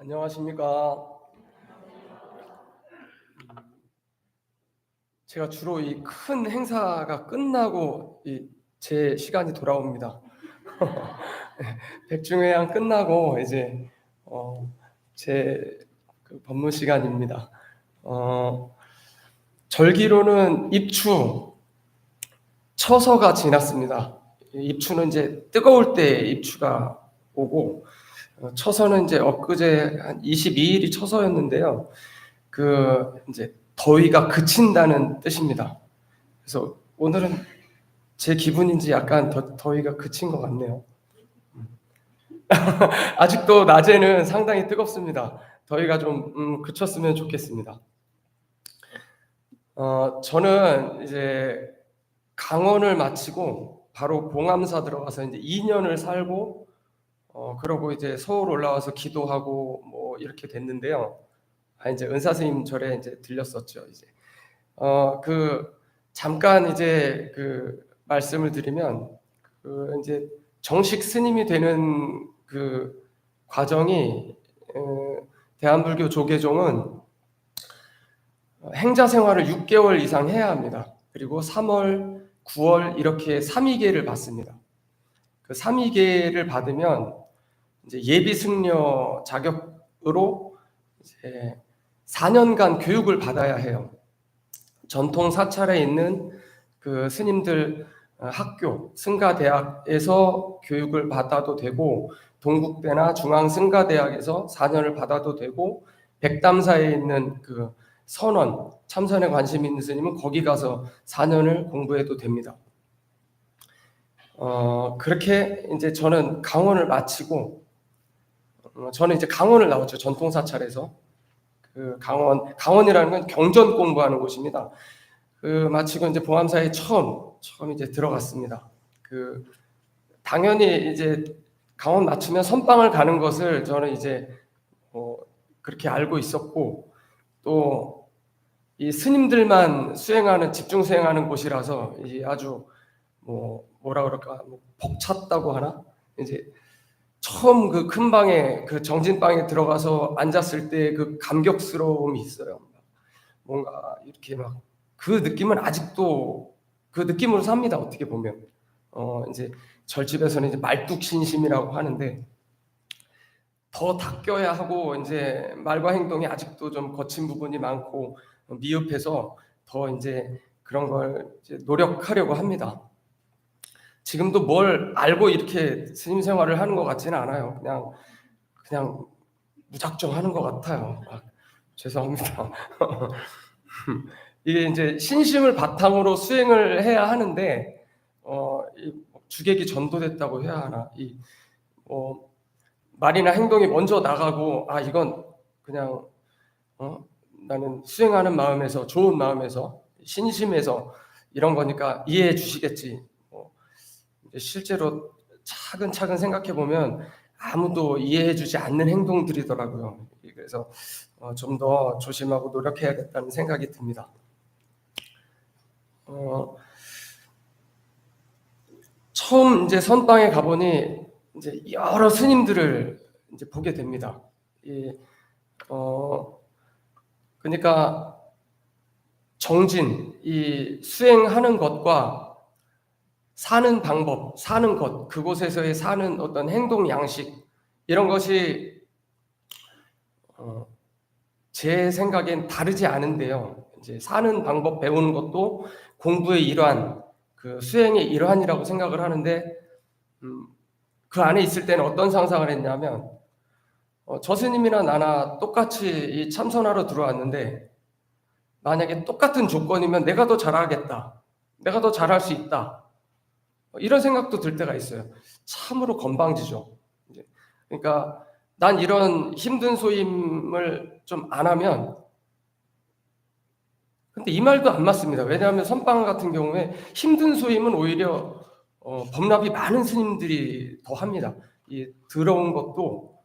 안녕하십니까. 제가 주로 이 큰 행사가 끝나고 제 시간이 돌아옵니다. 백중회양 끝나고 이제 어 제 법무 시간입니다. 어 절기로는 입추, 처서가 지났습니다. 입추는 이제 뜨거울 때 입추가 오고, 처서는 이제 엊그제 한 22일이 처서였는데요. 이제 더위가 그친다는 뜻입니다. 그래서 오늘은 제 기분인지 약간 더위가 그친 것 같네요. 아직도 낮에는 상당히 뜨겁습니다. 더위가 좀 그쳤으면 좋겠습니다. 저는 이제 강원을 마치고 바로 봉암사 들어가서 이제 2년을 살고, 그러고 이제 서울 올라와서 기도하고 뭐 이렇게 됐는데요. 이제 은사 스님 절에 이제 들렸었죠. 이제 잠깐 이제 말씀을 드리면, 이제 정식 스님이 되는 과정이, 대한불교 조계종은 행자 생활을 6개월 이상 해야 합니다. 그리고 3월, 9월 이렇게 삼위계를 받습니다. 그 삼위계를 받으면 이제 예비 승려 자격으로 이제 4년간 교육을 받아야 해요. 전통 사찰에 있는 스님들 학교, 승가대학에서 교육을 받아도 되고, 동국대나 중앙승가대학에서 4년을 받아도 되고, 백담사에 있는 선원, 참선에 관심 있는 스님은 거기 가서 4년을 공부해도 됩니다. 그렇게 이제 저는 강원을 마치고, 저는 이제 강원을 나왔죠. 전통 사찰에서. 강원이라는 건 경전 공부하는 곳입니다. 마치고 이제 봉암사에 처음 이제 들어갔습니다. 당연히 이제 강원 맞추면 선방을 가는 것을 저는 이제 그렇게 알고 있었고, 또 이 스님들만 수행하는, 집중 수행하는 곳이라서 아주 뭐라 그럴까, 벅찼다고 하나? 이제 처음 큰 방에, 정진방에 들어가서 앉았을 때 감격스러움이 있어요. 뭔가 이렇게 막 느낌은 아직도 느낌으로 삽니다. 어떻게 보면 이제 절집에서는 이제 말뚝신심이라고 하는데, 더 닦여야 하고, 이제 말과 행동이 아직도 좀 거친 부분이 많고 미흡해서 더 이제 그런 걸 이제 노력하려고 합니다. 지금도 뭘 알고 이렇게 스님 생활을 하는 것 같지는 않아요. 그냥 무작정 하는 것 같아요. 죄송합니다. 이게 이제 신심을 바탕으로 수행을 해야 하는데, 주객이 전도됐다고 해야 하나? 말이나 행동이 먼저 나가고, 이건 그냥 나는 수행하는 마음에서, 좋은 마음에서, 신심에서 이런 거니까 이해해 주시겠지. 실제로 차근차근 생각해 보면 아무도 이해해 주지 않는 행동들이더라고요. 그래서 좀 더 조심하고 노력해야겠다는 생각이 듭니다. 처음 이제 선방에 가보니 이제 여러 스님들을 이제 보게 됩니다. 그러니까 정진, 이 수행하는 것과 사는 방법, 사는 것, 그곳에서의 사는 어떤 행동 양식, 이런 것이 제 생각엔 다르지 않은데요. 이제 사는 방법 배우는 것도 공부의 일환, 수행의 일환이라고 생각을 하는데, 그 안에 있을 때는 어떤 상상을 했냐면, 저 스님이나 나나 똑같이 이 참선하러 들어왔는데, 만약에 똑같은 조건이면 내가 더 잘하겠다, 내가 더 잘할 수 있다, 이런 생각도 들 때가 있어요. 참으로 건방지죠. 그러니까 난 이런 힘든 소임을 좀 안 하면, 근데 이 말도 안 맞습니다. 왜냐하면 선방 같은 경우에 힘든 소임은 오히려 법납이 많은 스님들이 더 합니다. 이 더러운 것도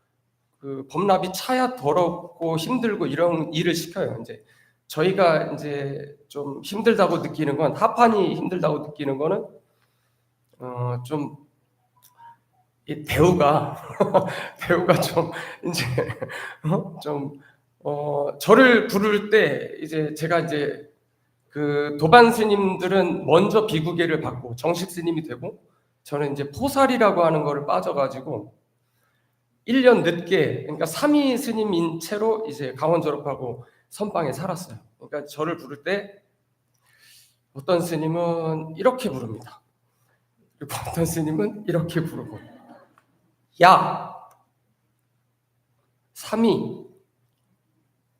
법납이 차야 더럽고 힘들고 이런 일을 시켜요. 이제 저희가 이제 좀 힘들다고 느끼는 건, 합판이 힘들다고 느끼는 거는 좀 이 대우가 대우가 좀 인제 좀 저를 부를 때 이제 제가 이제 그 도반 스님들은 먼저 비구계를 받고 정식 스님이 되고, 저는 인제 포살이라고 하는 거를 빠져 가지고 1년 늦게, 그러니까 삼위 스님인 채로 이제 강원 졸업하고 선방에 살았어요. 그러니까 저를 부를 때 어떤 스님은 이렇게 부릅니다. 그리고 어떤 스님은 이렇게 부르고, 야, 삼위,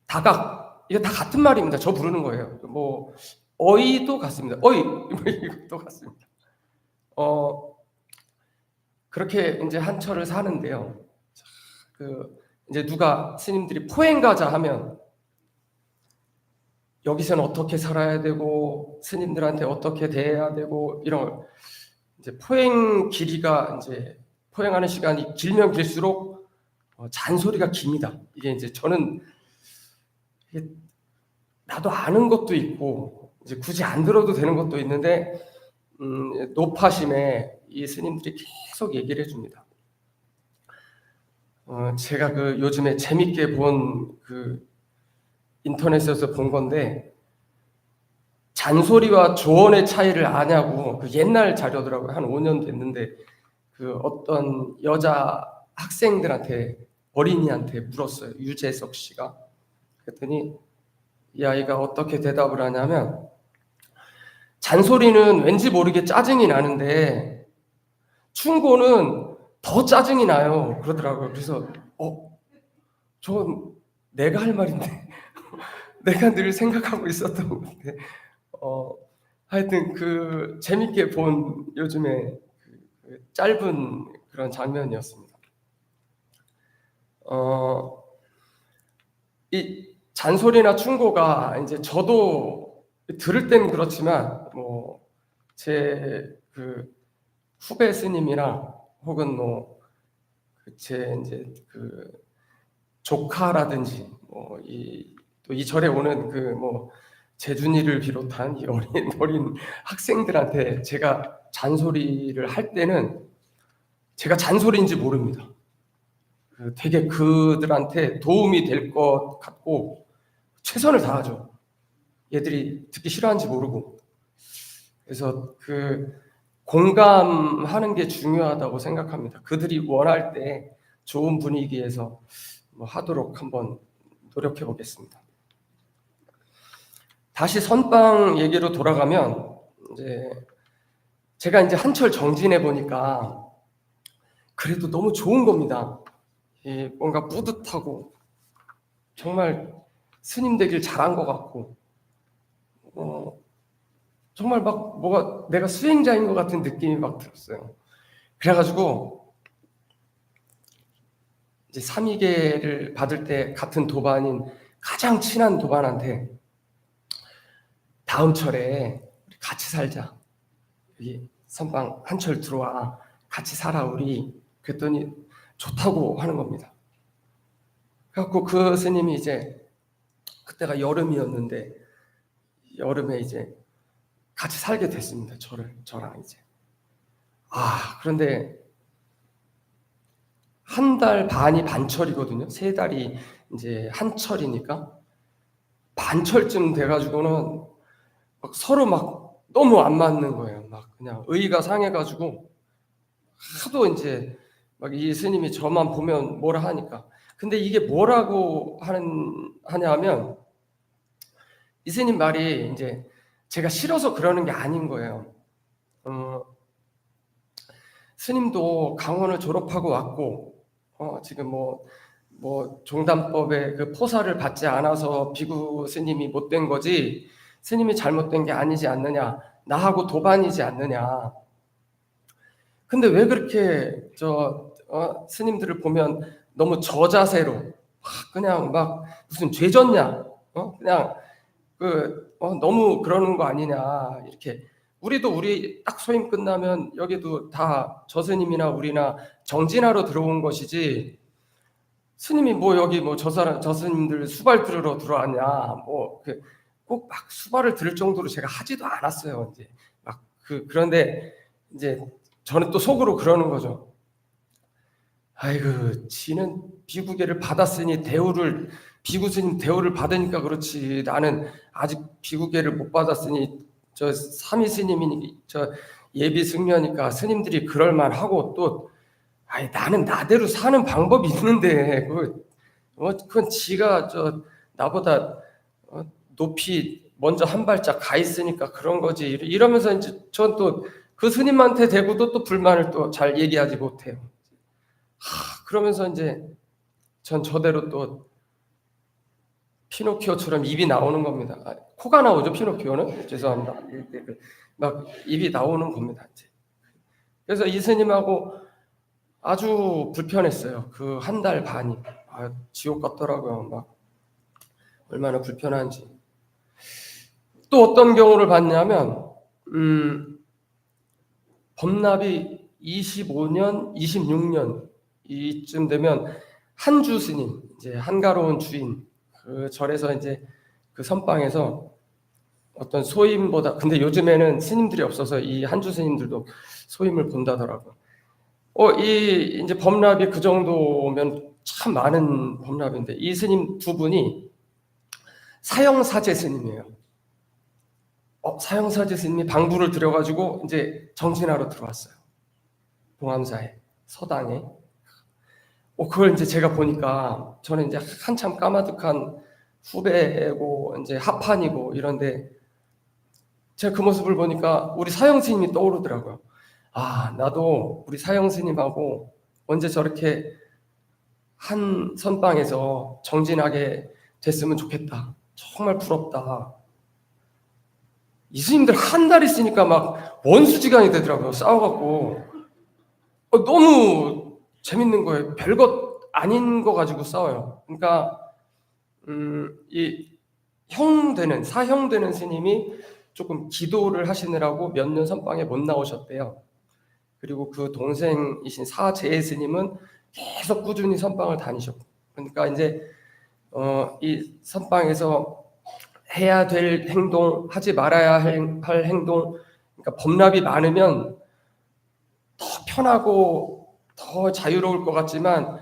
다각, 이게 다 같은 말입니다. 저 부르는 거예요. 뭐 어이도 같습니다. 어이 뭐 이것도 같습니다. 그렇게 인제 한철을 사는데요. 그 이제 누가 스님들이 포행 가자 하면 여기서는 어떻게 살아야 되고 스님들한테 어떻게 대해야 되고 이런, 이제 포행 길이가 인제 포행하는 시간이 길면 길수록 잔소리가 깁니다. 이게 인제 저는 이게 나도 아는 것도 있고 이제 굳이 안 들어도 되는 것도 있는데 노파심에 이 스님들이 계속 얘기를 해 줍니다. 제가 그 요즘에 재밌게 본 그 인터넷에서 본 건데, 잔소리와 조언의 차이를 아냐고, 그 옛날 자료더라고요. 한 5년 됐는데 그 어떤 여자 학생들한테, 어린이한테 물었어요. 유재석 씨가. 그랬더니 이 아이가 어떻게 대답을 하냐면, 잔소리는 왠지 모르게 짜증이 나는데 충고는 더 짜증이 나요. 그러더라고요. 그래서 저건 내가 할 말인데 내가 늘 생각하고 있었던 건데, 어 하여튼 그 재밌게 본 요즘에 그 짧은 그런 장면이었습니다. 어 이 잔소리나 충고가 인제 저도 들을 때는 그렇지만 뭐 제 그 후배 스님이랑 혹은 뭐 그 제 인제 그 조카라든지 뭐 또 이 절에 오는 그 뭐 재준이를 비롯한 이 어린 학생들한테 제가 잔소리를 할 때는 제가 잔소리인지 모릅니다. 되게 그들한테 도움이 될 것 같고 최선을 다하죠. 얘들이 듣기 싫어하는지 모르고. 그래서 그 공감하는 게 중요하다고 생각합니다. 그들이 원할 때 좋은 분위기에서 뭐 하도록 한번 노력해 보겠습니다. 다시 선빵 얘기로 돌아가면, 이제 제가 인제 한철 정진해 보니까 그래도 너무 좋은 겁니다. 뭔가 뿌듯하고 정말 스님 되길 잘한 것 같고, 어 정말 막 뭐가 내가 수행자인 것 같은 느낌이 막 들었어요. 그래 가지고 이제 삼위계를 받을 때 같은 도반인 가장 친한 도반한테 "다음 철에 우리 같이 살자. 여기 선방 한철 들어와. 같이 살아 우리." 그랬더니 좋다고 하는 겁니다. 그래 갖고 그 스님이 이제, 그때가 여름이었는데 여름에 이제 같이 살게 됐습니다. 저랑 이제. 그런데 한 달 반이 반철이거든요. 3 달이 인제 한철이니까 반철쯤 돼 가지고는 막 서로 막 너무 안 맞는 거예요. 막 그냥 의가 상해 가지고 하도 인제 막 이 스님이 저만 보면 뭐라 하니까. 근데 이게 뭐라고 하냐면, 이 스님 말이 인제 제가 싫어서 그러는 게 아닌 거예요. 어 스님도 강원을 졸업하고 왔고 지금 종단법에 그 포사를 받지 않아서 비구 스님이 못된 거지 스님이 잘못된 게 아니지 않느냐. 나하고 도반이지 않느냐. 근데 왜 그렇게 스님들을 보면 너무 저자세로 막 그냥 막 무슨 죄졌냐. 그냥 너무 그러는 거 아니냐. 이렇게 우리도 우리 딱 소임 끝나면 여기도 다 저 스님이나 우리나 정진하러 들어온 것이지, 스님이 뭐 여기 뭐 저 스님들 수발 들으러 들어왔냐. 꼭 막 수발을 들을 정도로 제가 하지도 않았어요. 인제 그런데 인제 저는 또 속으로 그러는 거죠. 아이고, 지는 비구계를 받았으니 비구 스님 대우를 받으니까 그렇지. 나는 아직 비구계를 못 받았으니 저 삼위 스님이니 저 예비 승려니까 스님들이 그럴만 하고 또 아이 나는 나대로 사는 방법이 있는데 그건 지가 나보다 높이 먼저 한 발짝 가 있으니까 그런 거지. 이러면서 이제 전 또 그 스님한테 대고도 또 불만을 또 잘 얘기하지 못해요. 그러면서 이제 전 저대로 또 피노키오처럼 입이 나오는 겁니다. 코가 나오죠, 피노키오는? 죄송합니다. 막 입이 나오는 겁니다. 이제. 그래서 이 스님하고 아주 불편했어요. 그 한 달 반이. 지옥 같더라고요. 막 얼마나 불편한지. 또 어떤 경우를 봤냐면 법납이 25년, 26년 이쯤 되면 한주 스님, 이제 한가로운 주인, 그 절에서 이제 그 선방에서 어떤 소임보다, 근데 요즘에는 스님들이 없어서 이 한주 스님들도 소임을 본다더라고. 이 이제 법납이 그 정도면 참 많은 법납인데 이 스님 두 분이 사형사제 스님이에요. 사형사제 스님이 방부를 들여가지고 이제 정진하러 들어왔어요. 봉암사에, 서당에. 그걸 이제 제가 보니까 저는 이제 한참 까마득한 후배고 이제 합판이고 이런데 제가 그 모습을 보니까 우리 사형 스님이 떠오르더라고요. 나도 우리 사형 스님하고 언제 저렇게 한 선방에서 정진하게 됐으면 좋겠다. 정말 부럽다. 이 스님들 한 달 있으니까 막 원수지간이 되더라고요. 싸워갖고 너무 재밌는 거예요. 별것 아닌 거 가지고 싸워요. 그러니까 이 사형 되는 스님이 조금 기도를 하시느라고 몇 년 선방에 못 나오셨대요. 그리고 그 동생이신 사제 스님은 계속 꾸준히 선방을 다니셨고, 그러니까 이제 이 선방에서 해야 될 행동, 하지 말아야 할 행동, 그러니까 법납이 많으면 더 편하고 더 자유로울 것 같지만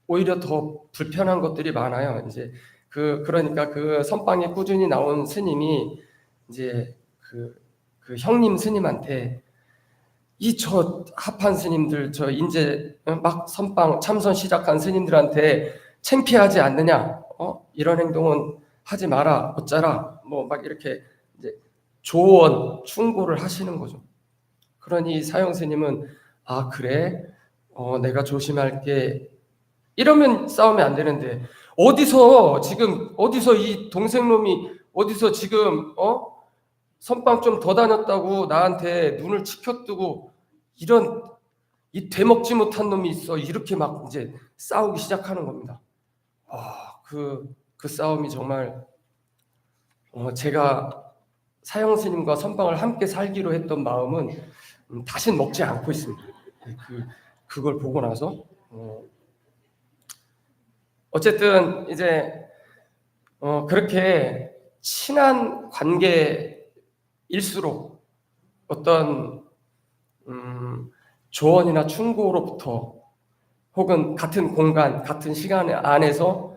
오히려 더 불편한 것들이 많아요. 이제 그러니까 그 선방에 꾸준히 나온 스님이 이제 그 형님 스님한테 저 합한 스님들 이제 막 선방 참선 시작한 스님들한테 창피하지 않느냐? 이런 행동은 하지 마라, 어쩌라, 뭐 막 이렇게 이제 조언, 충고를 하시는 거죠. 그러니 사형 스님은 그래, 내가 조심할게. 이러면 싸우면 안 되는데 어디서 이 동생놈이 어디서 지금 선방 좀 더 다녔다고 나한테 눈을 치켜뜨고 이런 이 되먹지 못한 놈이 있어. 이렇게 막 이제 싸우기 시작하는 겁니다. 그 싸움이 정말 제가 사형 스님과 선방을 함께 살기로 했던 마음은 다신 먹지 않고 있습니다. 그걸 보고 나서 어쨌든 이제 그렇게 친한 관계일수록 어떤 조언이나 충고로부터 혹은 같은 공간, 같은 시간 안에서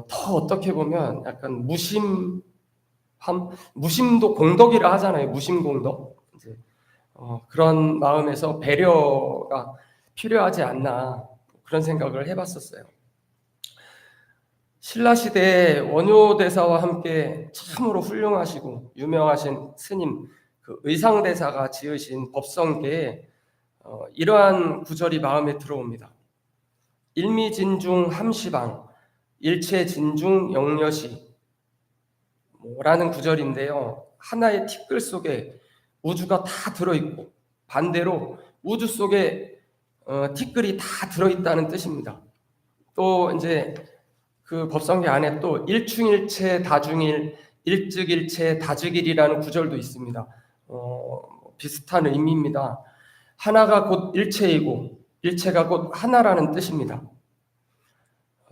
더 어떻게 보면 약간 무심도 공덕이라 하잖아요. 무심공덕. 이제 그런 마음에서 배려가 필요하지 않나 그런 생각을 해봤었어요. 신라시대 원효대사와 함께 참으로 훌륭하시고 유명하신 스님 그 의상대사가 지으신 법성계에 이러한 구절이 마음에 들어옵니다. 일미진중 함시방 일체진중 영려시 라는 구절인데요. 하나의 티끌 속에 우주가 다 들어있고 반대로 우주 속에 티끌이 다 들어있다는 뜻입니다. 또 이제 그 법성계 안에 또 일충일체 다중일 일즉일체 다즉일이라는 구절도 있습니다. 비슷한 의미입니다. 하나가 곧 일체이고 일체가 곧 하나라는 뜻입니다.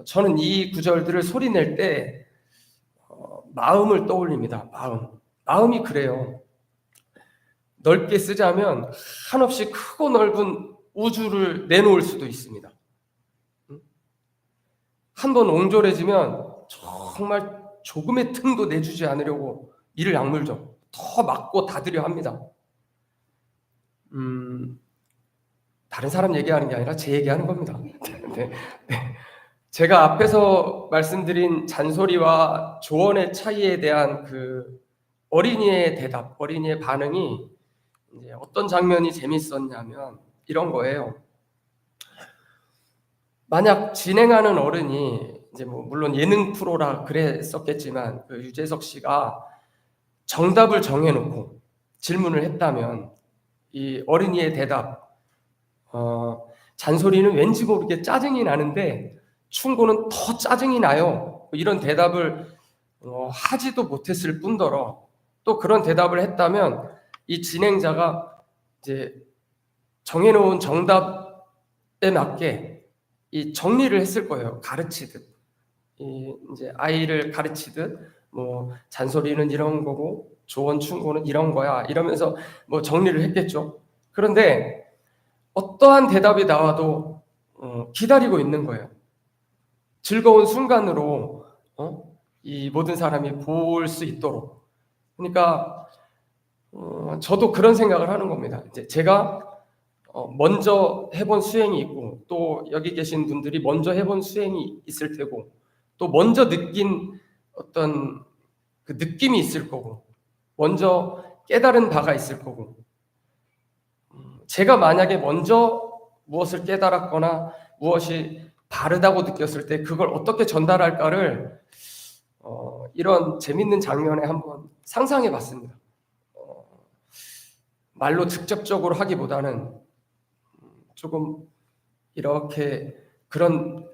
저는 이 구절들을 소리낼 때 마음을 떠올립니다. 마음이 그래요. 넓게 쓰자면 한없이 크고 넓은 우주를 내놓을 수도 있습니다. 한번 옹졸해지면 정말 조금의 틈도 내주지 않으려고 이를 악물죠. 더 막고 닫으려 합니다. 다른 사람 얘기하는 게 아니라 제 얘기하는 겁니다. 네. 제가 앞에서 말씀드린 잔소리와 조언의 차이에 대한 그 어린이의 대답, 어린이의 반응이 이제 어떤 장면이 재밌었냐면 이런 거예요. 만약 진행하는 어른이 이제 뭐 물론 예능 프로라 그랬었겠지만 그 유재석 씨가 정답을 정해놓고 질문을 했다면 이 어린이의 대답, 잔소리는 왠지 모르게 짜증이 나는데 충고는 더 짜증이 나요. 이런 대답을 하지도 못했을 뿐더러 또 그런 대답을 했다면 이 진행자가 이제 정해놓은 정답에 맞게 이 정리를 했을 거예요. 가르치듯. 이제 아이를 가르치듯 뭐 잔소리는 이런 거고 조언 충고는 이런 거야 이러면서 뭐 정리를 했겠죠. 그런데 어떠한 대답이 나와도 기다리고 있는 거예요. 즐거운 순간으로 이 모든 사람이 볼 수 있도록. 그러니까 저도 그런 생각을 하는 겁니다. 이제 제가 먼저 해본 수행이 있고 또 여기 계신 분들이 먼저 해본 수행이 있을 테고 또 먼저 느낀 어떤 그 느낌이 있을 거고 먼저 깨달은 바가 있을 거고 제가 만약에 먼저 무엇을 깨달았거나 무엇이 바르다고 느꼈을 때 그걸 어떻게 전달할까를 이런 재밌는 장면에 한번 상상해 봤습니다. 말로 직접적으로 하기보다는 조금 이렇게 그런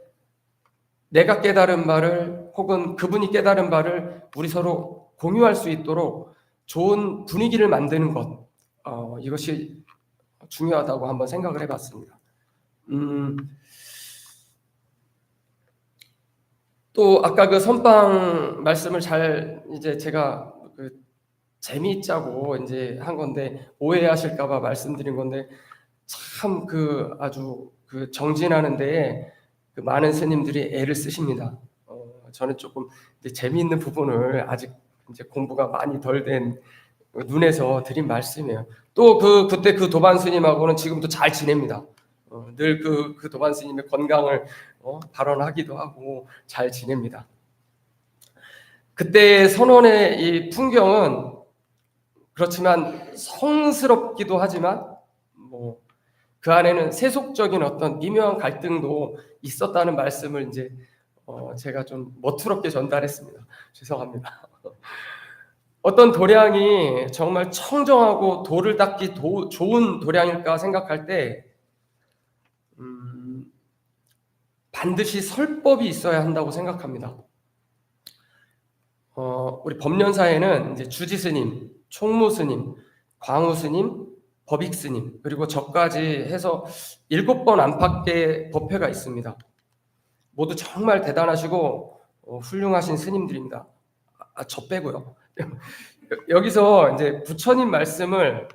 내가 깨달은 바를 혹은 그분이 깨달은 바를 우리 서로 공유할 수 있도록 좋은 분위기를 만드는 것, 이것이 중요하다고 한번 생각을 해봤습니다. 또 아까 그 선빵 말씀을 잘 이제 제가 그 재미있자고 이제 한 건데 오해하실까봐 말씀드린 건데 참 그 아주 그 정진하는 데에 그 많은 스님들이 애를 쓰십니다. 저는 조금 재미있는 부분을 아직 이제 공부가 많이 덜 된 눈에서 드린 말씀이에요. 또 그때 그 도반 스님하고는 지금도 잘 지냅니다. 늘 그 도반 스님의 건강을 발언하기도 하고 잘 지냅니다. 그때의 선원의 이 풍경은 그렇지만 성스럽기도 하지만 뭐 그 안에는 세속적인 어떤 미묘한 갈등도 있었다는 말씀을 이제 제가 좀 멋스럽게 전달했습니다. 죄송합니다. 어떤 도량이 정말 청정하고 돌을 닦기 좋은 도량일까 생각할 때 반드시 설법이 있어야 한다고 생각합니다. 우리 법련사에는 이제 주지스님, 총무스님, 광우스님, 법익스님 그리고 저까지 해서 7번 안팎의 법회가 있습니다. 모두 정말 대단하시고 훌륭하신 스님들입니다. 저 빼고요. 여기서 이제 부처님 말씀을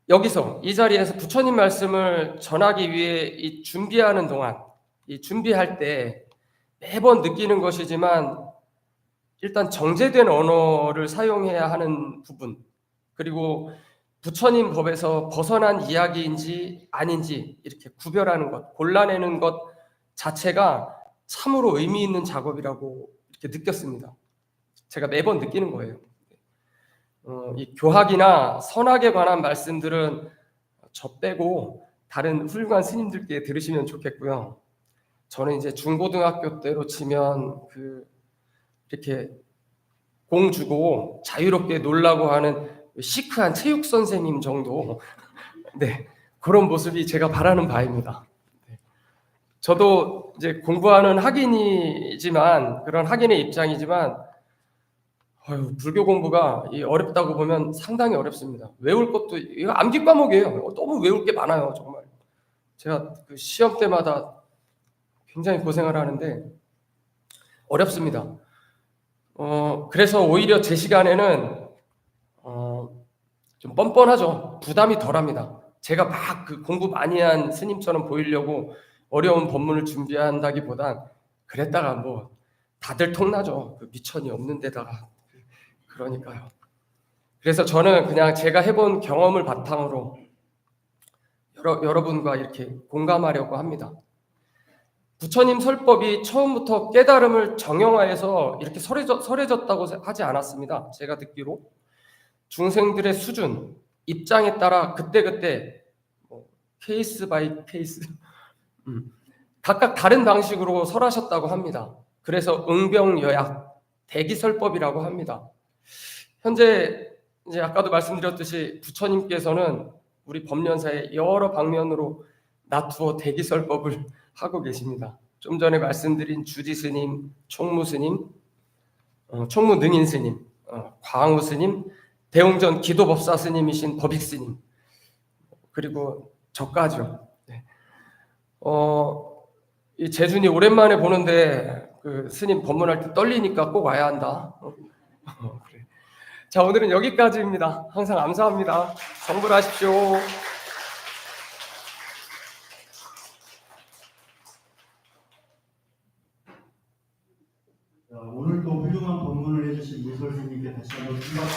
여기서 이 자리에서 부처님 말씀을 전하기 위해 이 준비하는 동안 이 준비할 때 매번 느끼는 것이지만 일단 정제된 언어를 사용해야 하는 부분 그리고 부처님 법에서 벗어난 이야기인지 아닌지 이렇게 구별하는 것, 골라내는 것 자체가 참으로 의미 있는 작업이라고 이렇게 느꼈습니다. 제가 매번 느끼는 거예요. 이 교학이나 선학에 관한 말씀들은 저 빼고 다른 훌륭한 스님들께 들으시면 좋겠고요. 저는 이제 중고등학교 때로 치면 이렇게 공 주고 자유롭게 놀라고 하는 시크한 체육 선생님 정도, 네, 그런 모습이 제가 바라는 바입니다. 저도 이제 공부하는 학인이지만 그런 학인의 입장이지만 불교 공부가 어렵다고 보면 상당히 어렵습니다. 외울 것도 이거 암기 과목이에요. 너무 외울 게 많아요, 정말. 제가 그 시험 때마다 굉장히 고생을 하는데 어렵습니다. 그래서 오히려 제 시간에는 좀 뻔뻔하죠. 부담이 덜합니다. 제가 막 그 공부 많이 한 스님처럼 보이려고 어려운 법문을 준비한다기보단 그랬다가 뭐 다들 통나죠. 그 미천이 없는 데다가. 그러니까요. 그래서 저는 그냥 제가 해본 경험을 바탕으로 여러분과 이렇게 공감하려고 합니다. 부처님 설법이 처음부터 깨달음을 정형화해서 이렇게 설해졌다고 하지 않았습니다. 제가 듣기로 중생들의 수준, 입장에 따라 그때그때 뭐 케이스 바이 케이스 각각 다른 방식으로 설하셨다고 합니다. 그래서 응병여약, 대기설법이라고 합니다. 현재 이제 아까도 말씀드렸듯이 부처님께서는 우리 법련사에 여러 방면으로 나투어 대기설법을 하고 계십니다. 좀 전에 말씀드린 주지 스님, 총무 스님, 총무 능인 스님, 광우 스님, 대웅전 기도법사 스님이신 법익 스님, 그리고 저까지요. 네. 이 재준이 오랜만에 보는데 그 스님 법문할 때 떨리니까 꼭 와야 한다. 그래. 자, 오늘은 여기까지입니다. 항상 감사합니다. 성불하십시오. 오늘도 훌륭한 법문을 해주신 이솔 스님께 다시 한번 큰 박수.